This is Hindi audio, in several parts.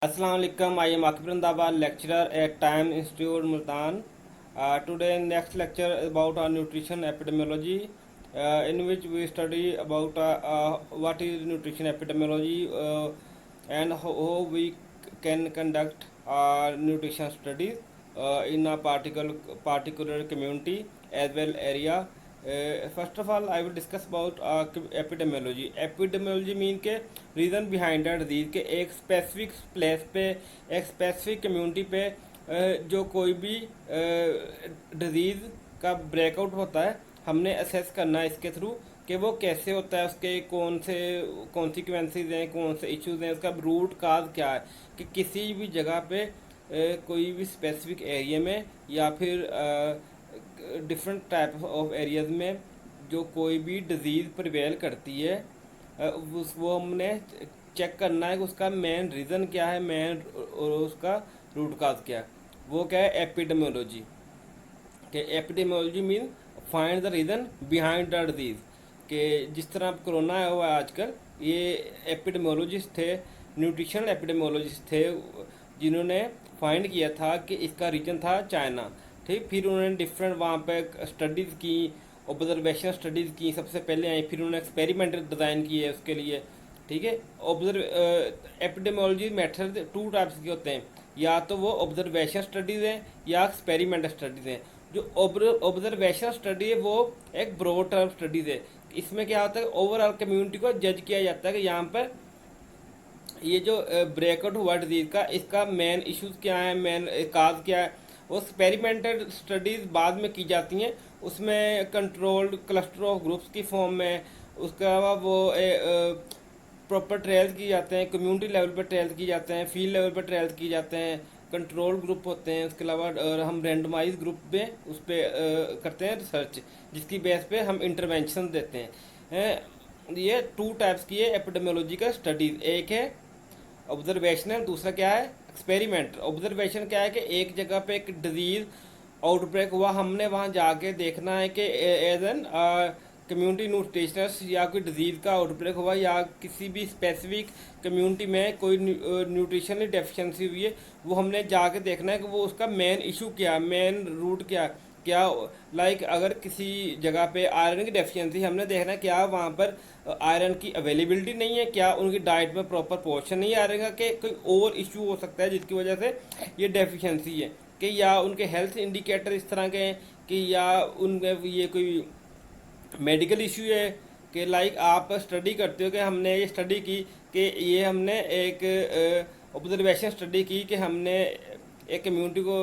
Assalamu alaikum. I am Akib Randaba, lecturer at Time Institute, Multan. Today, next lecture is about nutrition epidemiology, in which we study about what is nutrition epidemiology and how we can conduct nutrition studies in a particular community as well area. First of all, I will discuss about epidemiology. Epidemiology mean के रीज़न बिहाइंड दैट डिजीज़ के एक स्पेसिफिक प्लेस पे एक स्पेसिफिक कम्युनिटी पे जो कोई भी डिजीज़ का ब्रेकआउट होता है, हमने असेस करना है इसके थ्रू कि वो कैसे होता है, उसके कौन से कॉन्सिक्वेंसेज हैं, कौन से इश्यूज हैं, उसका रूट काज क्या है कि किसी भी जगह पे कोई भी स्पेसिफिक एरिया में या फिर डिफरेंट टाइप ऑफ एरियाज में जो कोई भी डिजीज़ प्रिवेल करती है वो हमने चेक करना है कि उसका मेन रीज़न क्या है, मेन और उसका रूट काज क्या है। वो क्या है एपिडेमियोलॉजी कि epidemiology mean find the reason behind the disease कि जिस तरह कोरोना आया हुआ है आजकल, ये एपिडेमियोलॉजिस्ट थे, न्यूट्रिशनल एपिडेमियोलॉजिस्ट थे जिन्होंने फाइंड किया था कि इसका रीजन था चाइना। ठीक, फिर उन्होंने डिफरेंट वहाँ पे स्टडीज़ की, ऑब्जर्वेशन स्टडीज़ की सबसे पहले आई, फिर उन्होंने एक्सपेरिमेंट डिज़ाइन किए उसके लिए। ठीक है, एपिडेमियोलॉजी मेथड टू टाइप्स के होते हैं, या तो वो ऑब्जर्वेशन स्टडीज़ हैं या एक्सपेरिमेंट स्टडीज़ हैं। जो ऑब्जर्वेशन स्टडी है वो एक ब्रॉड टर्म स्टडीज़ है। इसमें क्या होता है, ओवरऑल कम्युनिटी को जज किया जाता है कि यहाँ पर ये जो ब्रेकआउट हुआ डिजीज़ का, इसका मेन इश्यूज क्या है, मेन काज क्या है। वो एक्सपेरिमेंटल स्टडीज़ बाद में की जाती हैं, उसमें कंट्रोल्ड क्लस्टर ऑफ ग्रुप्स की फॉर्म में। उसके अलावा वो प्रॉपर ट्रायल्स किए जाते हैं, कम्युनिटी लेवल पर ट्रायल्स किए जाते हैं, फील्ड लेवल पर ट्रायल्स किए जाते हैं, कंट्रोल ग्रुप होते हैं। उसके अलावा हम रेंडमाइज ग्रुप में उस पर करते हैं रिसर्च, जिसकी बेस पे हम इंटरवेंशन देते हैं। ये टू टाइप्स की है एपिडेमियोलॉजी का स्टडीज, एक है ऑब्जर्वेशनल, दूसरा क्या है एक्सपेरिमेंट। ऑब्जर्वेशन क्या है कि एक जगह पे एक डिजीज आउटब्रेक हुआ, हमने वहाँ जाके देखना है कि एज एन कम्युनिटी न्यूट्रिशनस या कोई डिजीज़ का आउटब्रेक हुआ या किसी भी स्पेसिफिक कम्युनिटी में कोई न्यूट्रिशनल डेफिशिएंसी हुई है, वो हमने जाके देखना है कि वो उसका मेन इशू क्या है, मेन रूट क्या क्या। लाइक अगर किसी जगह पे आयरन की डेफिशिएंसी, हमने देखना है क्या वहाँ पर आयरन की अवेलेबिलिटी नहीं है, क्या उनकी डाइट में प्रॉपर पोर्शन नहीं है आयरन का, कि कोई और इशू हो सकता है जिसकी वजह से ये डेफिशिएंसी है, कि या उनके हेल्थ इंडिकेटर इस तरह के हैं कि या उनमें ये कोई मेडिकल इशू है। कि लाइक आप स्टडी करते हो कि हमने ये स्टडी की कि ये हमने एक ऑब्जर्वेशन स्टडी की कि हमने एक कम्युनिटी को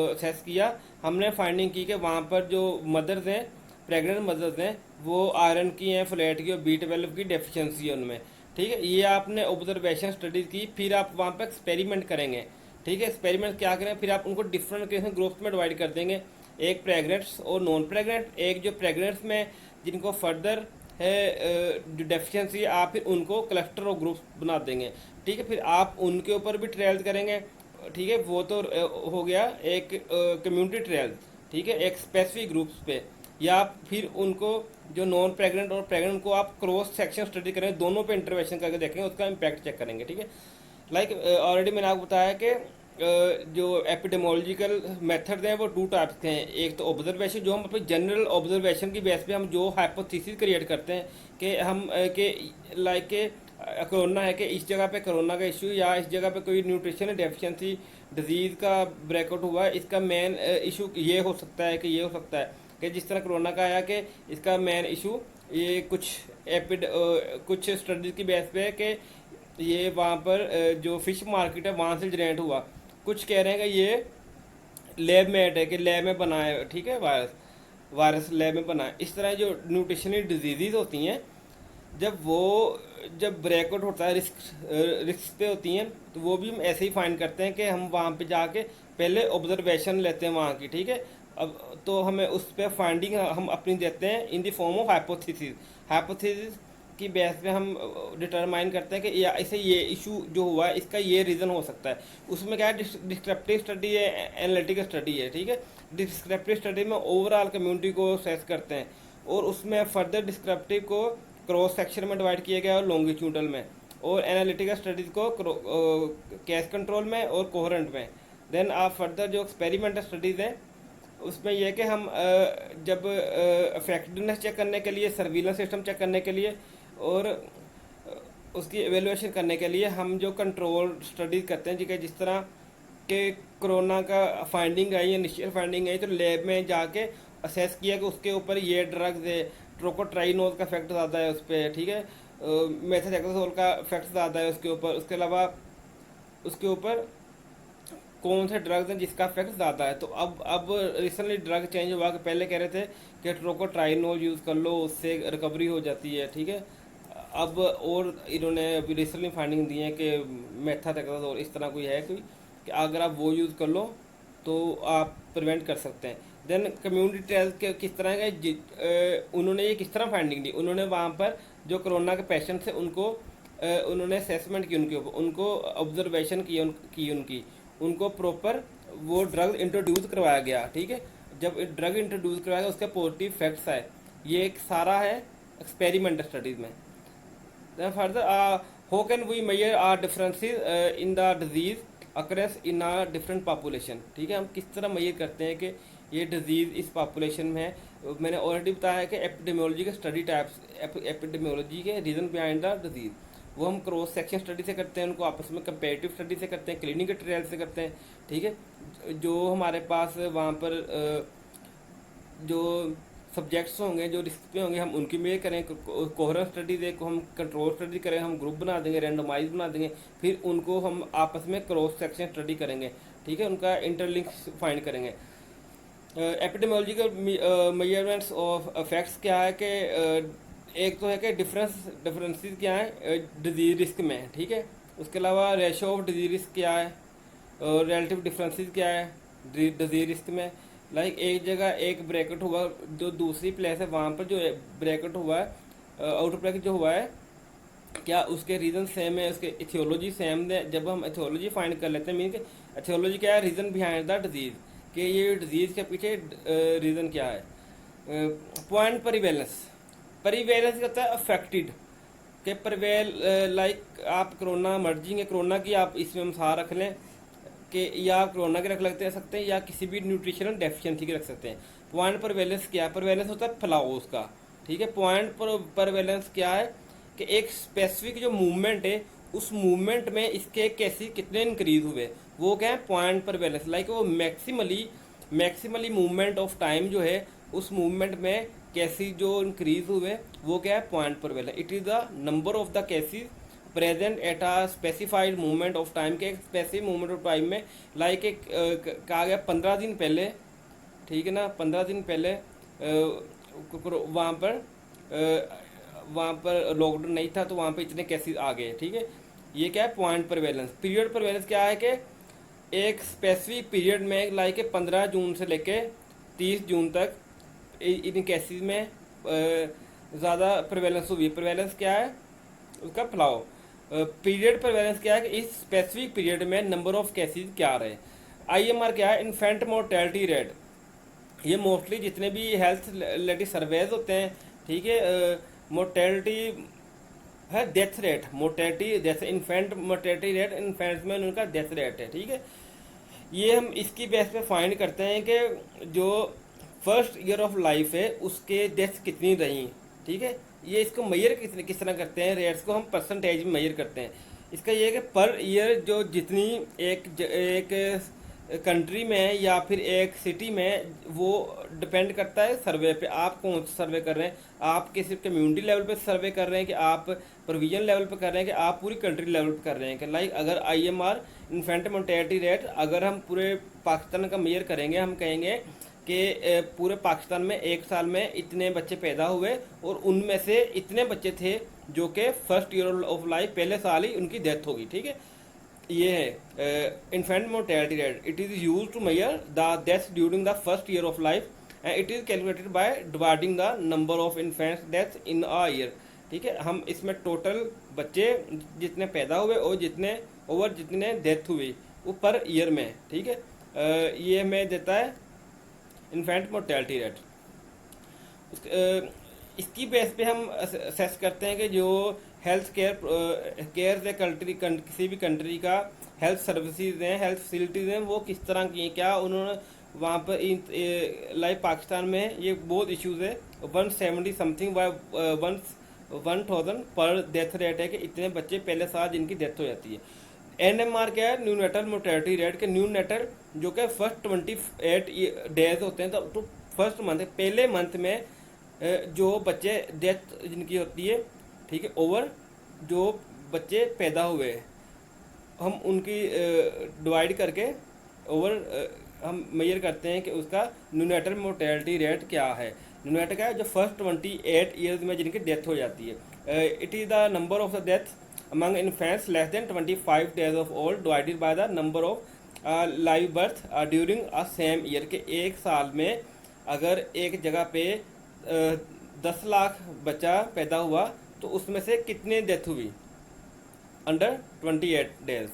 असेस किया, हमने फाइंडिंग की कि वहाँ पर जो मदर्स हैं, प्रेग्नेंट मदर्स हैं, वो आयरन की हैं, फोलेट की और B12 की डेफिशिएंसी है उनमें। ठीक है, ये आपने ऑब्जर्वेशन स्टडीज़ की, फिर आप वहाँ पर एक्सपेरिमेंट करेंगे। ठीक है, एक्सपेरिमेंट क्या करें, फिर आप उनको डिफरेंट ग्रुप्स में डिवाइड कर देंगे, एक प्रेग्नेंट्स और नॉन प्रेग्नेंट। एक जो प्रेग्नेंट्स में जिनको फर्दर है जो डेफिशिएंसी, आप फिर उनको क्लस्टर ऑफ ग्रुप्स बना देंगे। ठीक है, फिर आप उनके ऊपर भी ट्रायल्स करेंगे। ठीक है, वो तो हो गया एक कम्युनिटी ट्रायल। ठीक है, एक स्पेसिफिक ग्रुप्स पे, या फिर उनको जो नॉन प्रेग्नेंट और प्रेग्नेंट को आप क्रॉस सेक्शन स्टडी करेंगे, दोनों पे इंटरवेंशन करके देखेंगे, उसका इम्पैक्ट चेक करेंगे। ठीक है, लाइक ऑलरेडी मैंने आपको बताया कि जो एपिडेमोलॉजिकल मेथड हैं वो टू टाइप्स के हैं। एक तो ऑब्जर्वेशन, जो हम अपने जनरल ऑब्जर्वेशन की बेस पे हम जो हाइपोथेसिस क्रिएट करते हैं कि हम कि लाइक के कोरोना है, कि इस जगह पे कोरोना का इशू या इस जगह पे कोई न्यूट्रिशन डेफिशिएंसी डिजीज़ का ब्रेकआउट हुआ है, इसका मेन इशू ये हो सकता है कि ये हो सकता है कि जिस तरह कोरोना का आया कि इसका मेन इशू ये कुछ स्टडीज़ की बेस पे है कि ये वहाँ पर जो फिश मार्केट है वहाँ से जनरेट हुआ। कुछ कह रहे हैं कि ये लैब मेड है, कि लैब में बना है। ठीक है, वायरस लैब में बना है। इस तरह जो न्यूट्रिशनल डिजीज़ होती हैं, जब ब्रेकआउट होता है रिस्क पे होती हैं, तो वो भी हम ऐसे ही फाइंड करते हैं कि हम वहाँ पे जाके पहले ऑब्जर्वेशन लेते हैं वहाँ की। ठीक है, अब तो हमें उस पर फाइंडिंग हम अपनी देते हैं in the form of hypothesis की बेस पे हम डिटरमाइन करते हैं कि या इसे ये इशू जो हुआ है इसका ये रीज़न हो सकता है। उसमें क्या है, डिस्क्रिप्टिव स्टडी है, एनालिटिकल स्टडी है। ठीक है, डिस्क्रिप्टिव स्टडी में ओवरऑल कम्युनिटी को असेस करते हैं, और उसमें फर्दर डिस्क्रिप्टिव को क्रॉस सेक्शन में डिवाइड किया गया है और लॉन्गिट्यूडल में, और एनालिटिकल स्टडीज़ को केस कंट्रोल में और कोहरेंट में। देन आप फर्दर जो एक्सपेरिमेंटल स्टडीज़ हैं उसमें यह कि हम जब इफेक्टिवनेस चेक करने के लिए, सर्विलेंस सिस्टम चेक करने के लिए और उसकी एवेलुएशन करने के लिए हम जो कंट्रोल स्टडीज़ करते हैं, जी जिस तरह कि कोरोना का फाइंडिंग आई, इनिशियल फाइंडिंग आई, तो लैब में जाके असेस किया कि उसके ऊपर ये ड्रग्स है, ट्रोकोट्राइनोल का इफेक्ट ज़्यादा है उस पर, ठीक है, मेथाट्रेक्सोल का इफेक्ट ज़्यादा है उसके ऊपर, उसके अलावा उसके ऊपर कौन से ड्रग्स हैं जिसका इफेक्ट ज़्यादा है। तो अब रिसेंटली ड्रग चेंज हुआ कि पहले कह रहे थे कि ट्रोकोट्राइनोल यूज़ कर लो, उससे रिकवरी हो जाती है, ठीक है। अब और इन्होंने अभी रिसेंटली फाइंडिंग दी है कि मेथाट्रेक्सोल इस तरह कोई है कोई कि अगर आप वो यूज़ कर लो तो आप प्रिवेंट कर सकते हैं। देन कम्युनिटी ट्रायल्स के किस तरह का उन्होंने ये किस तरह फाइंडिंग दी, उन्होंने वहाँ पर जो कोरोना के पेशेंट थे उनको उन्होंने असेसमेंट की, उनके ऊपर उनको ऑब्जर्वेशन की उनकी, उनको प्रॉपर वो ड्रग इंट्रोड्यूस करवाया गया, ठीक है। जब ड्रग इंट्रोड्यूस करवाया गया उसके पॉजिटिव इफेक्ट्स आए, ये एक सारा है एक्सपेरिमेंट स्टडीज़ में। Then further, how can we measure our differences in the disease occurrence in a different population, ठीक है। हम किस तरह मेजर करते हैं कि ये डिजीज़ इस पॉपुलेशन में है। मैंने ऑलरेडी बताया है कि एपिडेमियोलॉजी के स्टडी टाइप्स, एपिडेमियोलॉजी के रीज़न बिहाइंड द डिजीज़, वो हम क्रॉस सेक्शन स्टडी से करते हैं, उनको आपस में कंपेरेटिव स्टडी से करते हैं, क्लिनिकल ट्रायल से करते हैं, ठीक है। जो हमारे पास वहाँ पर जो सब्जेक्ट्स होंगे, जो रिस्क पे होंगे, हम उनकी मेजर करें। कोहरेंट स्टडी दे को हम कंट्रोल स्टडी करें, हम ग्रुप बना देंगे, रैंडमाइज बना देंगे, फिर उनको हम आपस में क्रॉस सेक्शन स्टडी करेंगे, ठीक है, उनका इंटरलिंक फाइंड करेंगे। एपिडेमियोलॉजिकल मेजरमेंट्स ऑफ इफेक्ट्स क्या है कि एक तो है कि डिफरेंसेस क्या है डिजीज रिस्क में, ठीक है। उसके अलावा रेशो ऑफ डिजीज रिस्क क्या है, रिलेटिव डिफरेंसेस क्या है डिजीज रिस्क में। लाइक एक जगह एक ब्रैकेट हुआ, जो दूसरी प्लेस है वहाँ पर जो ब्रैकेट हुआ है, आउटर ब्रैकेट जो हुआ है, क्या उसके रीज़न सेम है, उसके इथियोलॉजी सेम है। जब हम इथियोलॉजी फाइंड कर लेते हैं, मीन कि इथियोलॉजी क्या है, रीज़न बिहाइंड द डिजीज़, कि ये डिजीज़ के पीछे रीज़न क्या है। पॉइंट परिवेलेंस, परिवेलेंस कहता है अफेक्टेड के परिवेल, लाइक आप कोरोना मर जाएंगे, कोरोना की आप इसमें मिसाल रख लें कि या आप कोरोना के रख सकते हैं या किसी भी न्यूट्रिशनल डेफिशिएंसी के रख सकते हैं। पॉइंट परवेलेंस क्या है, परवेलेंस होता है फैलाव उसका, ठीक है। पॉइंट परवेलेंस क्या है कि एक स्पेसिफिक जो मूवमेंट है उस मूवमेंट में इसके कैसे कितने इंक्रीज हुए, वो क्या है पॉइंट परवेलेंस। लाइक वो मैक्सिमली मूवमेंट ऑफ टाइम जो है उस मूवमेंट में कैसी जो इंक्रीज हुए वो क्या है point prevalence. It is the number of the cases present at a specified movement of time, के एक स्पेसिफिक मूवमेंट ऑफ टाइम में। लाइक एक कहा गया 15 दिन पहले, ठीक है ना, 15 दिन पहले वहाँ पर लॉकडाउन नहीं था तो वहाँ पर इतने केसेस आ गए, ठीक है। ये क्या है पॉइंट परवेलेंस। पीरियड परवेलेंस क्या है कि एक स्पेसिफिक पीरियड में, लाइक 15 जून से लेके 30 जून तक इन केसेस में ज़्यादा परवेलेंस हुई। परवेलेंस क्या है उसका फैलाव। पीरियड परवेलेंस क्या है कि इस स्पेसिफिक पीरियड में नंबर ऑफ केसेस क्या रहे। आईएमआर क्या है, इन्फेंट मोर्टेलिटी रेट। ये मोस्टली जितने भी हेल्थ रिलेटेड सर्वेज होते हैं, ठीक है, मोर्टेलिटी है डेथ रेट, मोर्टेलिटी जैसे इन्फेंट मोर्टेलिटी रेट, इन्फेंट्स में उनका डेथ रेट है, ठीक है। ये हम इसकी बेस पे फाइंड करते हैं कि जो फर्स्ट ईयर ऑफ लाइफ है उसके डेथ कितनी रही, ठीक है। ये इसको मेजर किस तरह करते हैं, रेट्स को हम परसेंटेज में मेजर करते हैं। इसका ये है कि पर ईयर जो जितनी एक कंट्री में या फिर एक सिटी में, वो डिपेंड करता है सर्वे पे, आप कौन सा सर्वे कर रहे हैं। आप किसी कम्युनिटी लेवल पे सर्वे कर रहे हैं कि आप प्रोविजन लेवल पे कर रहे हैं कि आप पूरी कंट्री लेवल पे कर रहे हैं। कि लाइक अगर आईएमआर इन्फेंट मोर्टेलिटी रेट अगर हम पूरे पाकिस्तान का मेजर करेंगे, हम कहेंगे कि पूरे पाकिस्तान में एक साल में इतने बच्चे पैदा हुए और उनमें से इतने बच्चे थे जो कि फर्स्ट ईयर ऑफ लाइफ पहले साल ही उनकी डेथ होगी, ठीक है। ये है infant mortality rate. It is use to measure the death during the first year of life and it is calculated by dividing the number of infants death in a year, ठीक है। हम इसमें टोटल बच्चे जितने पैदा हुए और जितने डेथ हुई वो पर ईयर में, ठीक है। ये हमें देता है इन्फेंट मोर्टेलिटी रेट। इसकी बेस पे हम असेस करते हैं कि जो हेल्थ केयर से किसी भी कंट्री का हेल्थ सर्विसेज हैं, हेल्थ फैसिलिटीज़ हैं, वो किस तरह की हैं, क्या उन्होंने वहाँ पर लाइक पाकिस्तान में ये बहुत इश्यूज़ है। 170 समथिंग बाय 1000 पर डेथ रेट है कि इतने बच्चे पहले साल जिनकी डेथ हो जाती है। NMR क्या है? न्यू नेटल मोर्टेलिटी रेट के न्यू नेटल जो कि फर्स्ट 28 डेज होते हैं, तो फर्स्ट मंथ पहले मंथ में जो बच्चे डेथ जिनकी होती है, ठीक है, ओवर जो बच्चे पैदा हुए हम उनकी डिवाइड करके ओवर हम मेजर करते हैं कि उसका न्यूनेटल मोर्टेलिटी रेट क्या है। न्यूनेटल क्या है? जो फर्स्ट 28 ईयर्स में जिनकी डेथ हो जाती है। It is the number of the death among infants less than 25 days of old divided by the number of live birth during a same year के एक साल में अगर एक जगह पे 10 लाख बच्चा पैदा हुआ तो उसमें से कितने डेथ हुई under 28 days.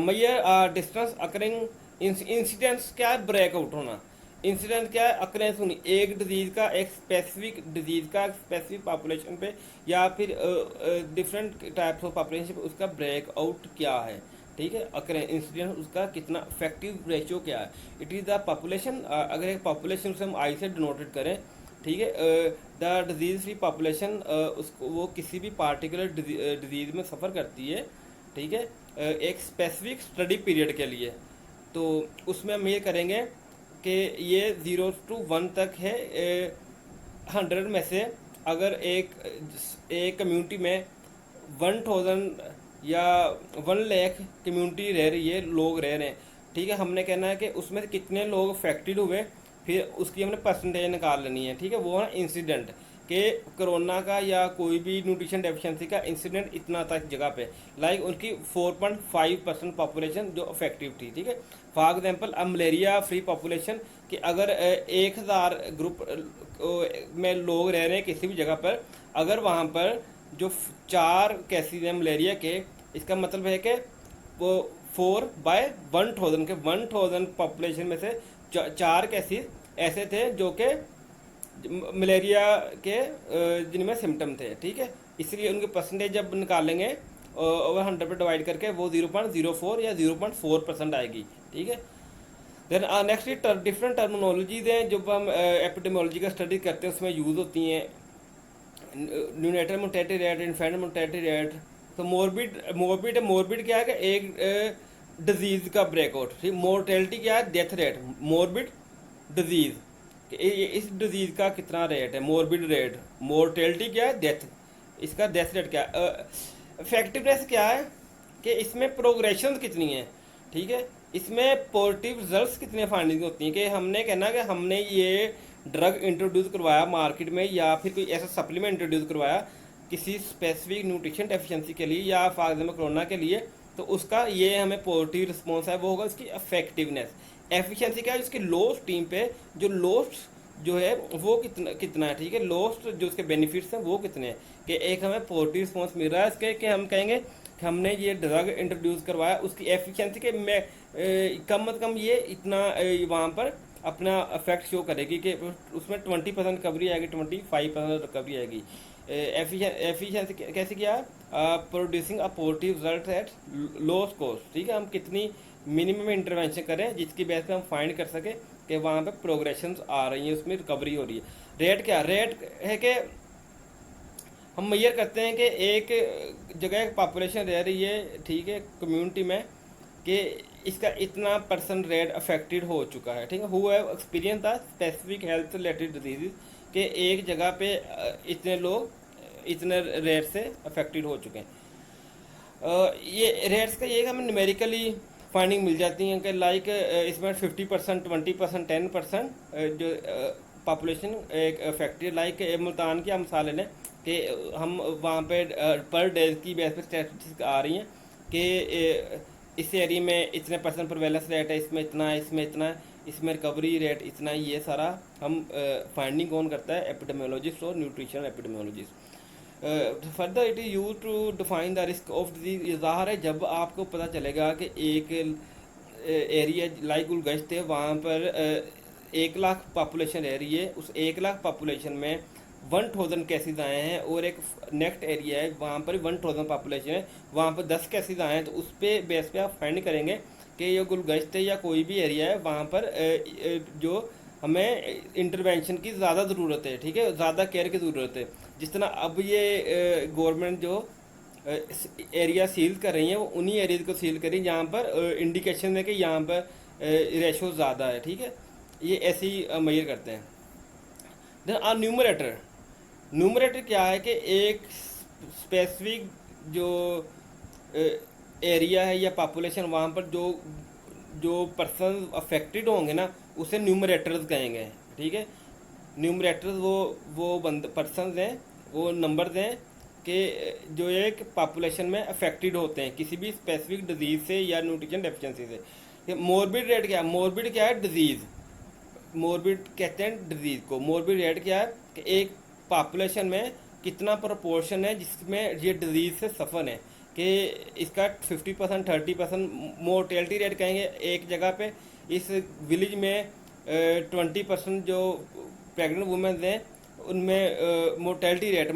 Mayor distance occurring incidents क्या है? ब्रेकआउट होना। इंसिडेंट क्या है? अक्रेंस होनी एक डिजीज़ का, एक स्पेसिफिक डिजीज़ का स्पेसिफिक पॉपुलेशन पे या फिर डिफरेंट टाइप्स ऑफ पॉपुलेशन पे उसका ब्रेकआउट क्या है, ठीक है। अक्रेंस इंसिडेंट उसका कितना इफेक्टिव रेशियो क्या है। इट इज़ द पॉपुलेशन, अगर एक पॉपुलेशन से हम आई से डिनोटेड करें, ठीक है, द डिजीज़ फ्री पॉपुलेशन उसको वो किसी भी पार्टिकुलर डिजीज़ में सफ़र करती है, ठीक है, एक स्पेसिफिक स्टडी पीरियड के लिए। तो उसमें हम ये करेंगे कि ये 0 to 1 तक है। 100 में से अगर एक कम्युनिटी में 1000 या 1 लाख कम्युनिटी रह रही है, लोग रह रहे हैं, ठीक है, हमने कहना है कि उसमें से कितने लोग अफेक्टेड हुए, फिर उसकी हमने परसेंटेज निकाल लेनी है, ठीक है। वो है इंसिडेंट कि कोरोना का या कोई भी न्यूट्रिशन डेफिशिएंसी का इंसिडेंट इतना तक जगह पे, लाइक उनकी 4.5% पॉपुलेशन जो अफेक्टिव थी, ठीक है। For example malaria free population कि अगर 1000 ग्रुप में लोग रह रहे हैं किसी भी जगह पर, अगर वहाँ पर जो 4 केसेज हैं मलेरिया के, इसका मतलब है कि वो 4/1000 के 1000 पॉपुलेशन में से 4 केसेज ऐसे थे जो कि मलेरिया के जिनमें सिम्टम थे, ठीक है। इसलिए उनके परसेंटेज जब निकालेंगे ओवर 100 पे डिवाइड करके वो 0.04 या 0.4% आएगी, ठीक है। देन नेक्स्ट डिफरेंट टर्मिनोलॉजीज हैं जो हम एपिडेमियोलॉजी का स्टडी करते हैं उसमें यूज़ होती हैं। Neonatal mortality rate, infant mortality rate. तो मोरबिड क्या है कि एक डिजीज़ का ब्रेकआउट, ठीक। मोर्टेलिटी क्या है? Death rate. मोरबिड डिजीज़ कि इस डिजीज़ का कितना रेट है, मोरबिड रेट। मोर्टेलिटी क्या है? डेथ। इसका डेथ रेट क्या है? इफेक्टिवनेस क्या है कि इसमें प्रोग्रेशन कितनी है, ठीक है। इसमें पॉजिटिव रिजल्ट्स कितने फाइंडिंग होती हैं कि हमने कहना कि हमने ये ड्रग इंट्रोड्यूस करवाया मार्केट में या फिर कोई ऐसा सप्लीमेंट इंट्रोड्यूस करवाया किसी स्पेसिफिक न्यूट्रिशन डेफिशिएंसी के लिए या फॉर एग्जाम्पल कोरोना के लिए, तो उसका ये हमें पॉजिटिव रिस्पॉन्स है, वो होगा इसकी इफेक्टिवनेस। एफिशिएंसी क्या है? इसकी लोस्ट टीम पे जो लोस्ट जो है वो कितना है, ठीक है। लोस्ट जो उसके बेनिफिट्स हैं वो कितने हैं कि एक हमें पॉजिटिव रिस्पॉन्स मिल रहा है इसके कि हम कहेंगे कि हमने ये ड्रग इंट्रोड्यूस करवाया, उसकी एफिशिएंसी के में कम से कम ये इतना वहाँ पर अपना इफेक्ट शो करेगी कि उसमें 20% रिकवरी आएगी, 25% रिकवरी आएगी। एफिशिएंसी कैसे किया? Producing a positive result at lost cost, ठीक है। हम कितनी मिनिमम इंटरवेंशन करें जिसकी बेस पे हम फाइंड कर सके कि वहाँ पे प्रोग्रेशन आ रही है, उसमें रिकवरी हो रही है। रेट क्या? रेट है कि हम मेजर करते हैं कि एक जगह पॉपुलेशन रह रही है, ठीक है, कम्युनिटी में, कि इसका इतना % रेट अफेक्टेड हो चुका है, ठीक है। Who have experience the specific health related disease कि एक जगह पे इतने लोग इतने रेट से अफेक्टेड हो चुके हैं। ये रेट्स का ये हमें न्यूमेरिकली फाइंडिंग मिल जाती हैं कि लाइक इसमें 50%, 20%, 10% जो पॉपुलेशन एक अफेक्टेड, लाइक मुल्तान की हम मिसाल लें कि हम वहाँ पे पर डे की बेस पे स्टैटिस्टिक्स आ रही हैं कि इस एरिया में इतने % प्रिवेलेंस रेट है, इसमें इतना है, इसमें इतना है, इसमें रिकवरी रेट इतना, ये सारा हम फाइंडिंग कौन करता है? एपिडेमियोलॉजिस्ट और nutrition epidemiologist. Further it is use to define the risk of disease. ज़ाहिर है जब आपको पता चलेगा कि एक एरिया लाइक गुलगश्त है, वहाँ पर 1 लाख पॉपुलेशन रह रही है, उस 1 लाख पॉपुलेशन में 1000 केसेस आए हैं और एक नेक्स्ट एरिया है वहाँ पर 1000 पॉपुलेशन है, वहाँ पर 10 केसेस आए हैं, तो उस पे बेस पे आप फाइंड करेंगे कि ये गुलगश्त है या कोई भी एरिया है वहाँ पर जो हमें इंटरवेंशन की ज़्यादा ज़रूरत है, ठीक है, ज़्यादा केयर की ज़रूरत है। जिस तरह अब ये गवर्नमेंट जो एरिया सील कर रही हैं वो उन्हीं एरियाज को सील करें जहाँ पर इंडिकेशन है कि यहाँ पर रेशो ज़्यादा है, ठीक है, ये ऐसे ही मेजर करते हैं। देन आ न्यूमरेटर, न्यूमरेटर क्या है कि एक स्पेसिफिक जो एरिया है या पॉपुलेशन वहाँ पर जो जो पर्सन अफेक्टेड होंगे ना उसे न्यूमरेटर्स कहेंगे, ठीक है। न्यूमरेटर्स वो बंद पर्सन हैं, वो नंबर्स हैं कि जो एक पॉपुलेशन में अफेक्टेड होते हैं किसी भी स्पेसिफिक डिजीज से या न्यूट्रिशन डेफिशिएंसी से। मोरबिड रेट क्या है? मोरबिड क्या है? डिजीज़। मोरबिड कहते हैं डिजीज़ को। मोरबिड रेट क्या है कि एक पॉपुलेशन में कितना प्रोपोर्शन है जिसमें ये डिजीज़ से सफ़र है, कि इसका 50% 30% मोर्टेलिटी रेट कहेंगे एक जगह पे। इस विलेज में 20% जो प्रेग्नेंट वुमेन हैं उनमें मोर्टेलिटी रेट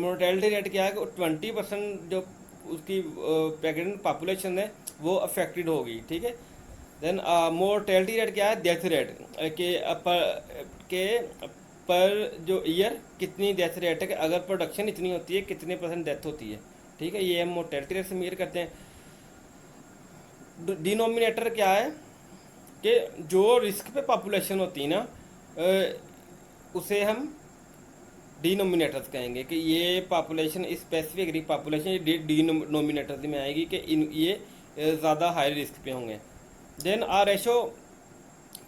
क्या है कि 20% जो उसकी प्रेग्नेंट पॉपुलेशन है वो अफेक्टेड होगी, ठीक है। देन मोर्टेलिटी रेट क्या है? डेथ रेट पर जो ईयर कितनी डेथ रेट है कि अगर प्रोडक्शन इतनी होती है कितने % डेथ होती है, ठीक है, ये हम मोर्टेलिटी रेट से मेजर करते हैं। डिनोमिनेटर क्या है कि जो रिस्क पे पॉपुलेशन होती है ना उसे हम डिनोमिनेटर्स कहेंगे कि ये पॉपुलेशन स्पेसिफिक पॉपुलेशन डिनोमिनेटर्स में आएगी कि ये ज़्यादा हाई रिस्क पे होंगे। देन आ रेशो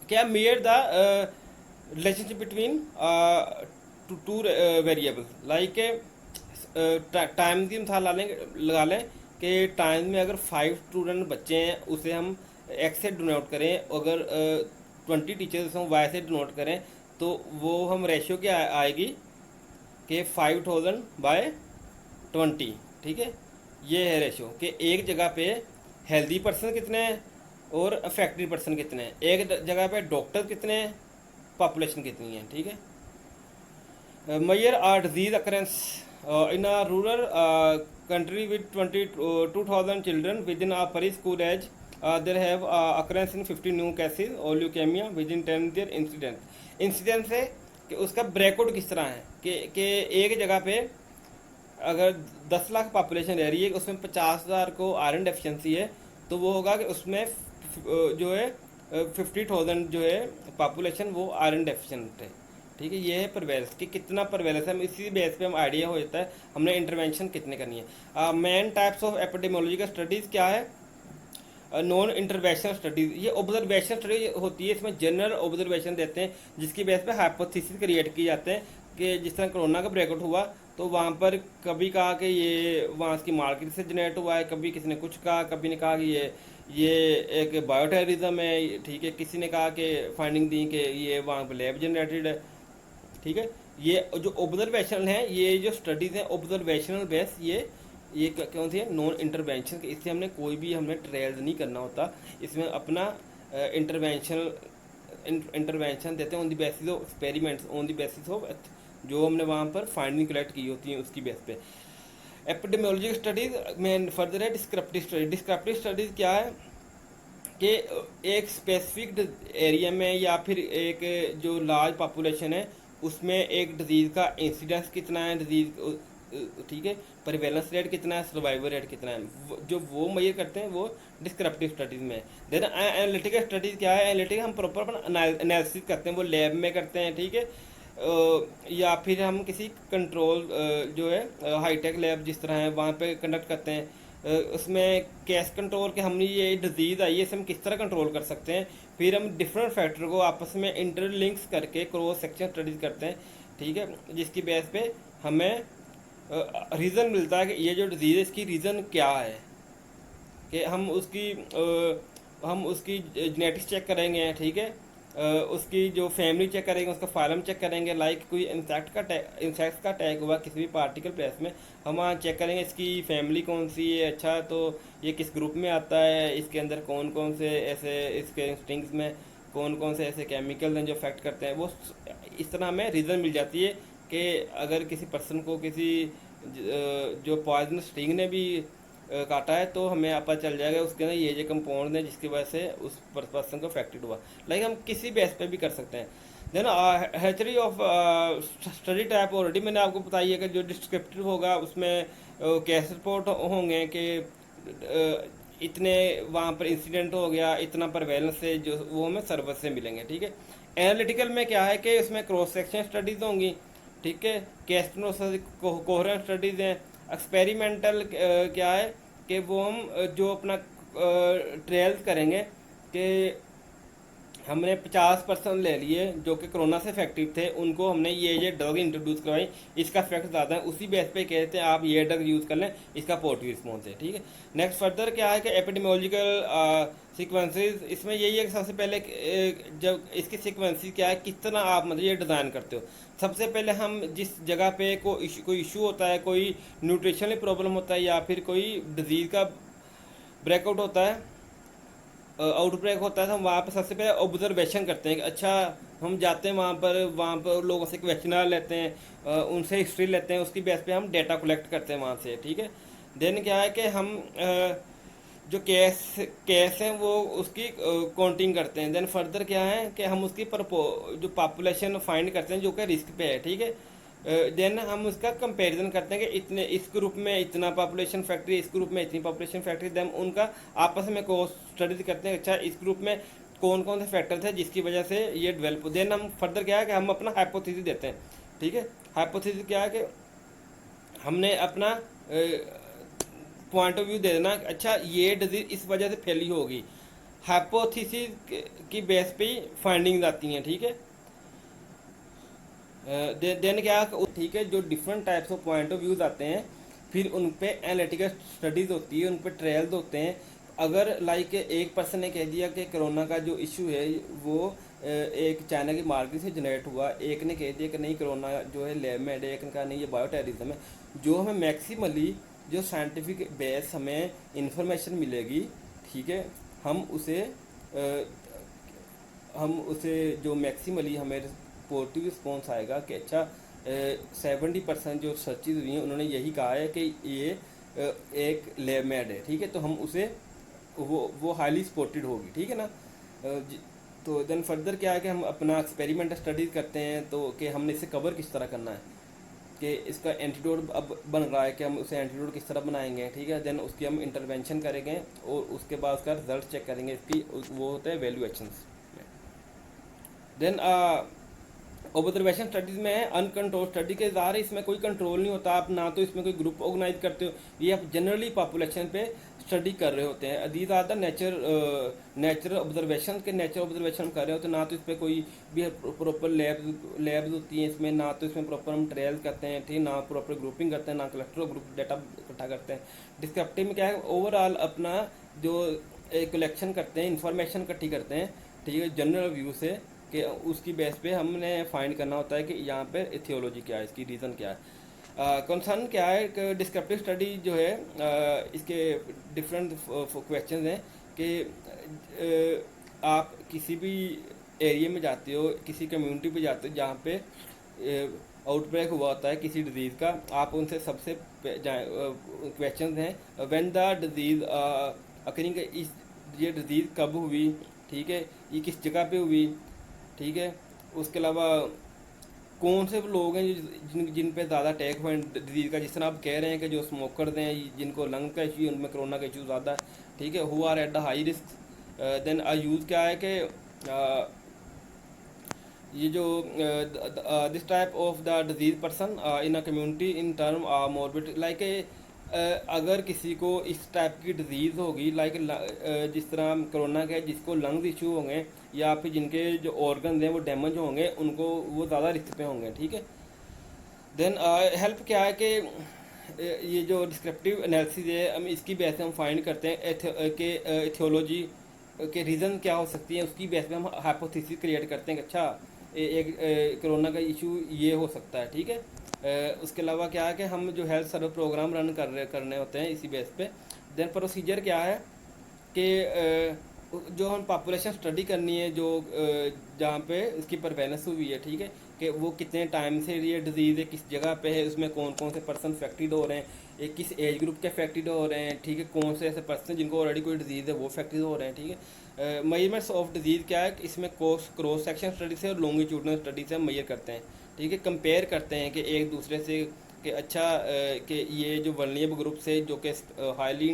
क्या mayor the relationship between two variable like time की मिसाल लगा लें कि टाइम में अगर 5 स्टूडेंट बच्चे हैं उसे हम एक्स से डिनोट करें, अगर 20 टीचर्स हम वाई से डिनोट करें तो वो हम रेशियो क्या आएगी कि 5000/20, ठीक है। ये है रेशियो कि एक जगह पे हेल्दी पर्सन कितने हैं और अफेक्टेड पर्सन कितने हैं, एक जगह पे डॉक्टर कितने हैं, पॉपुलेशन कितनी है, ठीक है। Major are disease occurrence in a rural country with 2000 children within a preschool age, there have occurrence in 50 new cases or leukemia within 10 their incidence है कि उसका ब्रेकआउट किस तरह है कि एक जगह पे अगर 10 लाख पॉपुलेशन रह रही है उसमें 50,000 को आयरन डेफिशिएंसी है, तो वो होगा कि उसमें जो है 50,000 जो है पॉपुलेशन वो आयरन डेफिशिएंट है, ठीक है। ये है परवेलेंस कि कितना परवेलेंस है, इसी बेस पे हम आइडिया हो जाता है हमने इंटरवेंशन कितने करनी है। Main types of epidemiological studies क्या है? नॉन इंटरवेंशनल स्टडीज, ये ऑब्जर्वेशन स्टडी होती है, इसमें जनरल ऑब्जर्वेशन देते हैं जिसकी बेस पे हाइपोथेसिस क्रिएट किए जाते हैं कि जिस तरह कोरोना का ब्रेकआउट हुआ तो वहाँ पर कभी कहा कि ये वहाँ की मार्केट से जनरेट हुआ है, कभी किसी ने कुछ कहा, कभी ने कहा कि ये एक बायोटेररिज्म है, ठीक है, किसी ने कहा कि फाइंडिंग दी कि ये वहाँ पर लैब जनरेटेड है, ठीक है। ये जो ऑब्जर्वेशनल हैं, ये जो स्टडीज़ हैं ऑब्जर्वेशनल बेस, ये कौन सी है? Non intervention. इससे हमने कोई भी हमने ट्रायल्स नहीं करना होता, इसमें अपना इंटरवेंशन देते हैं on the basis of experiments, on the basis of जो हमने वहाँ पर फाइंडिंग कलेक्ट की होती हैं उसकी बेस पे। एपिडेमियोलॉजिकल स्टडीज़ में फर्दर है डिस्क्रिप्टिव स्टडीज। डिस्क्रिप्टिव स्टडीज़ क्या है कि एक स्पेसिफिक एरिया में या फिर एक जो लार्ज पॉपुलेशन है उसमें एक डिजीज़ का इंसिडेंस कितना है, डिजीज़, ठीक है, प्रिवेलेंस रेट कितना है, सर्वाइवल रेट कितना है, जो वो मेजर करते हैं वो डिस्क्रिप्टिव स्टडीज़ में। देन एनालिटिकल स्टडीज़ क्या है? एनालिटिकल हम प्रॉपर एनालिसिस करते हैं, वो लैब में करते हैं, ठीक है, या फिर हम किसी कंट्रोल जो है हाईटेक लैब जिस तरह है वहाँ पे कंडक्ट करते हैं। उसमें कैश कंट्रोल के हमने ये डिजीज़ आई है इसे हम किस तरह कंट्रोल कर सकते हैं, फिर हम डिफरेंट फैक्टर को आपस में इंटरलिंक्स करके क्रॉस सेक्शन स्टडीज़ करते हैं, ठीक है, जिसकी बेस पे हमें रीज़न मिलता है कि ये जो डिजीज़ है इसकी रीज़न क्या है, कि हम उसकी जेनेटिक्स चेक करेंगे, ठीक है, उसकी जो फैमिली चेक करेंगे, उसका फाइलम चेक करेंगे, लाइक कोई इंसेक्ट का अटैक हुआ किसी भी पार्टिकल प्लेस में, हम वहाँ चेक करेंगे इसकी फैमिली कौन सी है, अच्छा तो ये किस ग्रुप में आता है, इसके अंदर कौन कौन से ऐसे इसके स्टिंग्स में कौन कौन से ऐसे केमिकल हैं जो अफेक्ट करते हैं, वो इस तरह हमें रीज़न मिल जाती है कि अगर किसी पर्सन को किसी जो पॉइजन स्टिंग ने भी काटा है तो हमें पता चल जाएगा उसके अंदर ये कंपाउंड है जिसकी वजह से उस पर्सन को अफेक्टेड हुआ। लाइक हम किसी बेस पे भी कर सकते हैं। Then hatchery of study type already मैंने आपको बताई है कि जो डिस्क्रिप्टिव होगा उसमें केस रिपोर्ट होंगे कि इतने वहाँ पर इंसिडेंट हो गया, इतना परवेलेंस से जो वो हमें सर्वर से मिलेंगे। ठीक है। एनालिटिकल में क्या है कि उसमें क्रॉस सेक्शन स्टडीज होंगी। ठीक है। केस कोहरेंट स्टडीज हैं। एक्सपेरिमेंटल क्या है कि वो हम जो अपना ट्रायल्स करेंगे कि हमने 50% ले लिए जो कि कोरोना से इफेक्टिव थे, उनको हमने ये ड्रग इंट्रोड्यूस करवाई, इसका इफेक्ट ज़्यादा है, उसी बेस पे कहते हैं आप ये ड्रग यूज़ कर लें, इसका पॉजिटिव रिस्पॉन्स है। ठीक है। नेक्स्ट फर्दर क्या है कि एपिडेमियोलॉजिकल सीक्वेंसेस, इसमें यही है कि सबसे पहले जब इसकी सीक्वेंसेस क्या है, किस तरह आप मतलब ये डिज़ाइन करते हो। सबसे पहले हम जिस जगह पे कोई इशू होता है, कोई न्यूट्रिशनल प्रॉब्लम होता है या फिर कोई डिजीज़ का ब्रेकआउट होता है, आउटब्रेक होता है, तो हम वहाँ पर सबसे पहले ऑब्जर्वेशन करते हैं कि अच्छा हम जाते हैं वहाँ पर लोगों से क्वेश्चन लेते हैं, उनसे हिस्ट्री लेते हैं, उसकी बेस पे हम डेटा कलेक्ट करते हैं वहाँ से। ठीक है। देन क्या है कि हम जो केस केस हैं वो उसकी काउंटिंग करते हैं। देन फर्दर क्या है कि हम उसकी जो पॉपुलेशन फाइंड करते हैं जो कि रिस्क पे है। ठीक है। देन हम उसका कंपैरिजन करते हैं कि इतने इस ग्रुप में इतना पॉपुलेशन फैक्ट्री, इस ग्रुप में इतनी पॉपुलेशन फैक्ट्री, देन उनका आपस में कोस्ट स्टडीज करते हैं। अच्छा इस ग्रुप में कौन कौन से फैक्टर थे जिसकी वजह से ये डेवलप। देन हम फर्दर क्या है कि हम अपना हाइपोथेसिस देते हैं। ठीक है। हाइपोथेसिस क्या है कि हमने अपना पॉइंट ऑफ व्यू दे देना, अच्छा ये डिजीज इस वजह से फैली होगी। हाइपोथेसिस की बेस पे फाइंडिंग्स आती हैं। ठीक है। देन क्या, ठीक है, जो different types of point of views आते हैं, फिर उन पे एनालिटिकल स्टडीज होती है, उन पे ट्रायल्स होते हैं। अगर लाइक एक पर्सन ने कह दिया कि कोरोना का जो इशू है वो एक चाइना की मार्केट से जनरेट हुआ, एक ने कह दिया कि नहीं कोरोना जो है लैब में है, एक ने कहा नहीं ये बायोटेररिज्म है। जो हमें मैक्सिमली जो साइंटिफिक बेस हमें इंफॉर्मेशन मिलेगी, ठीक है, हम उसे जो मैक्सिमली हमें पॉजिटिव रिस्पॉन्स आएगा कि अच्छा 70% जो सर्चेज हुई हैं उन्होंने यही कहा है कि ये एक लैब मेड है। ठीक है। तो हम उसे वो हाईली सपोर्टेड होगी। ठीक है ना। तो देन फर्दर क्या है कि हम अपना एक्सपेरिमेंट स्टडीज करते हैं तो कि हमने इसे कवर किस तरह करना है, कि इसका एंटीडोट अब बन रहा है कि हम उसे एंटीडोट किस तरह बनाएंगे। ठीक है। देन उसकी हम इंटरवेंशन करेंगे और उसके बाद उसका रिजल्ट चेक करेंगे, इसकी वो होते हैं वैल्यूएशंस। देन ऑब्जर्वेशन स्टडीज़ में है अनकंट्रोल स्टडी के ज़ाहिर इसमें कोई कंट्रोल नहीं होता, आप ना तो इसमें कोई ग्रुप ऑर्गेनाइज करते हो, ये आप जनरली पॉपुलेशन पे स्टडी कर रहे होते हैं। These are the natural observation के नेचुरल ऑब्जर्वेशन कर रहे होते हैं, ना तो इस पर कोई भी प्रॉपर लैब्स होती हैं इसमें, ना तो इसमें प्रॉपर हम ट्रायल करते हैं, ठीक, ना प्रॉपर ग्रुपिंग करते हैं, ना कलेक्टर ग्रुप डेटा इकट्ठा करते हैं। डिस्क्रिप्टिव में क्या है, ओवरऑल अपना जो कलेक्शन करते हैं, इंफॉर्मेशन इकट्ठी करते हैं, ठीक है, जनरल व्यू से, कि उसकी बेस पे हमने फाइंड करना होता है कि यहाँ पे इथियोलॉजी क्या है, इसकी रीज़न क्या है। कंसर्न क्या है कि डिस्क्रिप्टिव स्टडी जो है इसके डिफरेंट क्वेश्चन हैं कि आप किसी भी एरिया में जाते हो, किसी कम्युनिटी पे जाते हो जहाँ पे आउटब्रेक हुआ होता है किसी डिजीज़ का, आप उनसे सबसे क्वेश्चन हैं व्हेन द डिजीज़ अकरिंग, ये डिजीज़ कब हुई, ठीक है, ये किस जगह पे हुई, ठीक है, उसके अलावा कौन से लोग हैं जिन पे ज़्यादा अटैक हुए डिजीज़ का, जिस तरह आप कह रहे हैं कि जो स्मोकर हैं जिनको लंग का इशू है उनमें कोरोना का इशू ज़्यादा है। ठीक है। Who are at the high risk. Then use क्या है कि ये जो this type of the disease person in a community in term morbid, like अगर किसी को इस टाइप की डिजीज़ होगी, लाइक जिस तरह कोरोना के जिसको लंग्स इशू होंगे या फिर जिनके जो ऑर्गन हैं वो डैमेज होंगे, उनको वो ज़्यादा रिस्क पे होंगे। ठीक है। देन हेल्प क्या है कि ये जो डिस्क्रिप्टिव एनालिसिस है हम इसकी बेस पे हम फाइंड करते हैं कि एथियोलॉजी के रीज़न क्या हो सकती है, उसकी बेस पे हम हाइपोथेसिस क्रिएट करते हैं कि अच्छा एक कोरोना का इशू ये हो सकता है। ठीक है। उसके अलावा क्या है कि हम जो हेल्थ सर्वे प्रोग्राम रन करने होते हैं इसी बेस पे। देन प्रोसीजर क्या है कि जो हम पॉपुलेशन स्टडी करनी है, जो जहाँ पे इसकी प्रिवेलेंस हुई है, ठीक है, कि वो कितने टाइम से ये डिजीज़ है, किस जगह पे है, उसमें कौन कौन से पर्सन अफेक्टेड हो रहे हैं, ये किस एज ग्रुप के अफेक्टेड हो रहे हैं, ठीक है, कौन से ऐसे पर्सन जिनको ऑलरेडी कोई डिजीज़ है वो अफेक्टेड हो रहे हैं, ठीक है। मेजरमेंट्स ऑफ डिजीज़ क्या है कि इसमें क्रॉस सेक्शन स्टडी से और लॉन्गिट्यूडनल स्टडी से हम मेजर करते हैं, ठीक है, कंपेयर करते हैं कि एक दूसरे से कि अच्छा कि ये जो वल्नरेबल ग्रुप से जो कि हाईली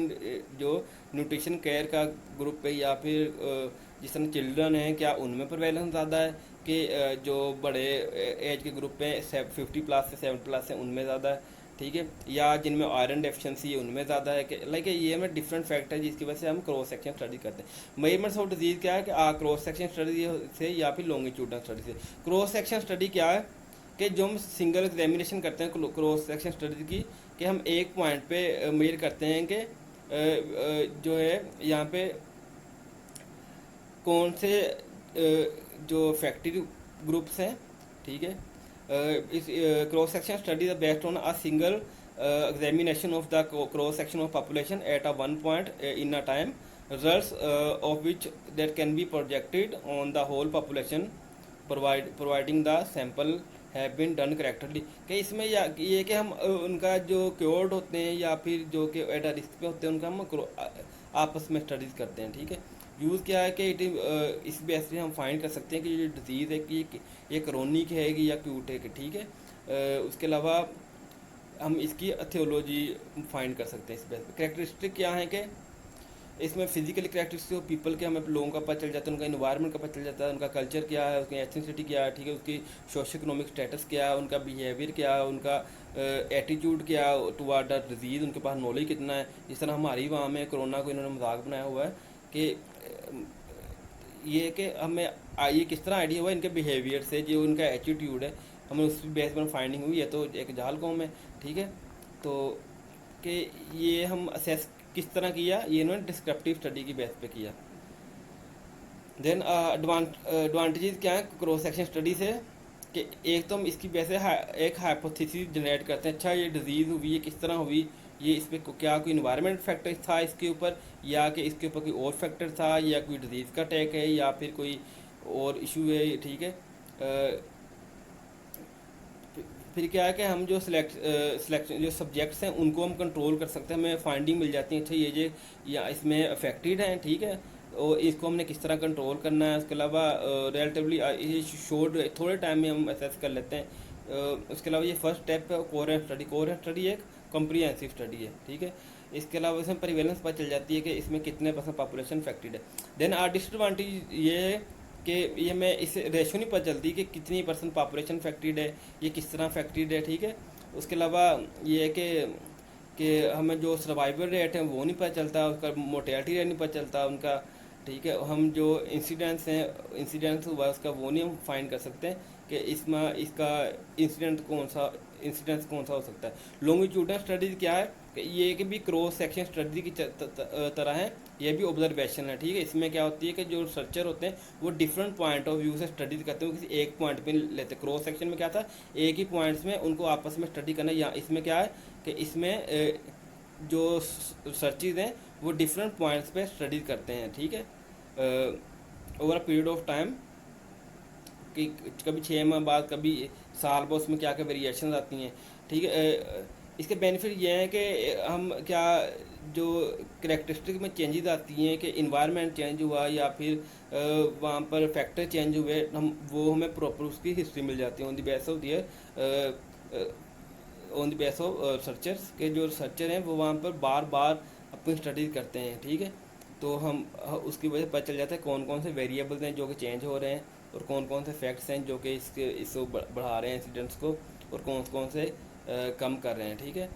जो न्यूट्रिशन केयर का ग्रुप है, या फिर जिस तरह चिल्ड्रन हैं, क्या उनमें प्रिवेलेंस ज़्यादा है कि जो बड़े एज के ग्रुप हैं 50+ से 70+ है उनमें ज़्यादा है, ठीक है, या जिनमें आयरन डेफिशिएंसी है उनमें ज़्यादा है, कि लाइक ये हमें डिफरेंट फैक्टर है जिसकी वजह से हम क्रॉस सेक्शन स्टडी करते हैं। मेजरमेंट्स ऑफ डिजीज़ क्या है कि क्रॉस सेक्शन स्टडी से या फिर लॉन्गिट्यूडनल स्टडी से। क्रॉस सेक्शन स्टडी क्या है कि जो हम सिंगल एग्जामिनेशन करते हैं क्रॉस सेक्शन स्टडी की, कि हम एक पॉइंट पे मेजर करते हैं कि जो है यहाँ पे कौन से जो फैक्ट्री ग्रुप्स हैं, ठीक है। इस cross section study the based on a single examination of the cross section of population at a one point in a time, results of which that can be projected on the whole population providing the sample have been done correctly. कि इसमें ये कि हम उनका जो क्योर्ड होते हैं या फिर जो कि एट रिस्क पे होते हैं उनका हम आपस में स्टडीज़ करते हैं, ठीक है। यूज़ क्या है कि इस बेस पे हम फाइंड कर सकते हैं कि ये डिजीज़ है कि ये क्रोनिक है कि या क्यूट है कि, ठीक है। उसके अलावा हम इसकी एथियोलॉजी फाइंड कर सकते हैं इस बेस पे। कैरेक्टरिस्टिक क्या है कि इसमें फिजिकली कैरेक्टरिस्टिक ऑफ पीपल के हमें लोगों का पता चल जाता है, उनका इन्वायरमेंट का पता चल जाता है, उनका कल्चर क्या है, उसकी एथनिसिटी क्या है, ठीक है, उसकी सोशो इकोनॉमिक स्टेटस क्या है, उनका बिहेवियर क्या है, उनका एटीट्यूड क्या है टुवर्ड द डिजीज़, उनके पास नॉलेज कितना है। जिस तरह हमारी वहाँ में कोरोना को इन्होंने मजाक बनाया हुआ है कि ये कि हमें ये किस तरह आइडिया हुआ इनके बिहेवियर से, जो उनका एटीट्यूड है, हमें उस बेस पर फाइंडिंग हुई है, तो एक जाल कौम है, ठीक है। तो कि ये हम असेस किस तरह किया, ये इन्होंने डिस्क्रिप्टिव स्टडी की बेस पे किया। देन एडवांटेजेस क्या है क्रॉस सेक्शन स्टडी से, कि एक तो हम इसकी बेस से एक हाइपोथेसिस जनरेट करते हैं, अच्छा ये डिजीज़ हुई है किस तरह हुई, ये इस पर क्या कोई इन्वायरमेंट फैक्टर था इसके ऊपर, या कि इसके ऊपर कोई और फैक्टर था, या कोई डिजीज़ का अटैक है, या फिर कोई और इशू है, ठीक है। फिर क्या है कि हम जो सिलेक्शन जो सब्जेक्ट्स हैं उनको हम कंट्रोल कर सकते हैं, हमें फाइंडिंग मिल जाती है, अच्छा ये या इसमें अफेक्टेड हैं, ठीक है, और इसको हमने किस तरह कंट्रोल करना है। उसके अलावा रिलेटिवली ये शॉर्ट थोड़े टाइम में हम असेस कर लेते हैं। उसके अलावा ये फर्स्ट स्टेप है कोहेरेंट स्टडी एक कॉम्प्रिहेंसिव स्टडी है, ठीक है। इसके अलावा इसमें प्रिवेलेंस पता चल जाती है कि इसमें कितने % पॉपुलेशन अफेक्टेड है। देन आर डिसएडवांटेज ये है कि ये मैं इस रेशो नहीं पता चलती कि कितनी % पॉपुलेशन अफेक्टेड है, ये किस तरह अफेक्टेड है, ठीक है। उसके अलावा ये है कि हमें जो सर्वाइवल रेट है वो नहीं पता चलता, उसका मोर्टेलिटी रेट नहीं पता चलता उनका, ठीक है। हम जो इंसिडेंट्स हुआ उसका वो नहीं हम फाइंड कर सकते कि इसमें इसका इंसिडेंस कौन सा हो सकता है। लॉन्गिट्यूडनल स्टडीज़ क्या है कि ये कि भी क्रॉस सेक्शन स्टडी की तरह है, ये भी ऑब्जर्वेशन है, ठीक है। इसमें क्या होती है कि जो रिसर्चर होते हैं वो डिफरेंट पॉइंट ऑफ व्यू से स्टडीज करते हैं, वो किसी एक पॉइंट पे लेते हैं। क्रॉस सेक्शन में क्या था, एक ही पॉइंट्स में उनको आपस में स्टडी करना, या इसमें क्या है कि इसमें जो रिसर्चेज हैं वो डिफरेंट पॉइंट्स पे स्टडी करते हैं, ठीक है, over a period of time, कि कभी 6 माह बाद, कभी साल बाद, उसमें क्या क्या वेरिएशन आती हैं, ठीक है। इसके बेनिफिट ये हैं कि हम क्या जो करेक्टरिस्टिक में चेंजेस आती हैं कि इन्वायरमेंट चेंज हुआ या फिर वहाँ पर फैक्टर चेंज हुए, हम वो हमें प्रॉपर उसकी हिस्ट्री मिल जाती है on the base of their on the base of researchers के जो रिसर्चर हैं वो वहाँ पर बार बार अपनी स्टडीज करते हैं, ठीक है। तो हम उसकी वजह से पता चल जाता है कौन कौन से वेरिएबल्स हैं जो कि चेंज हो रहे हैं, और कौन कौन से फैक्ट्स हैं जो कि इसको बढ़ा रहे हैं इंसिडेंट्स को, और कौन कौन से कम कर रहे हैं, ठीक है।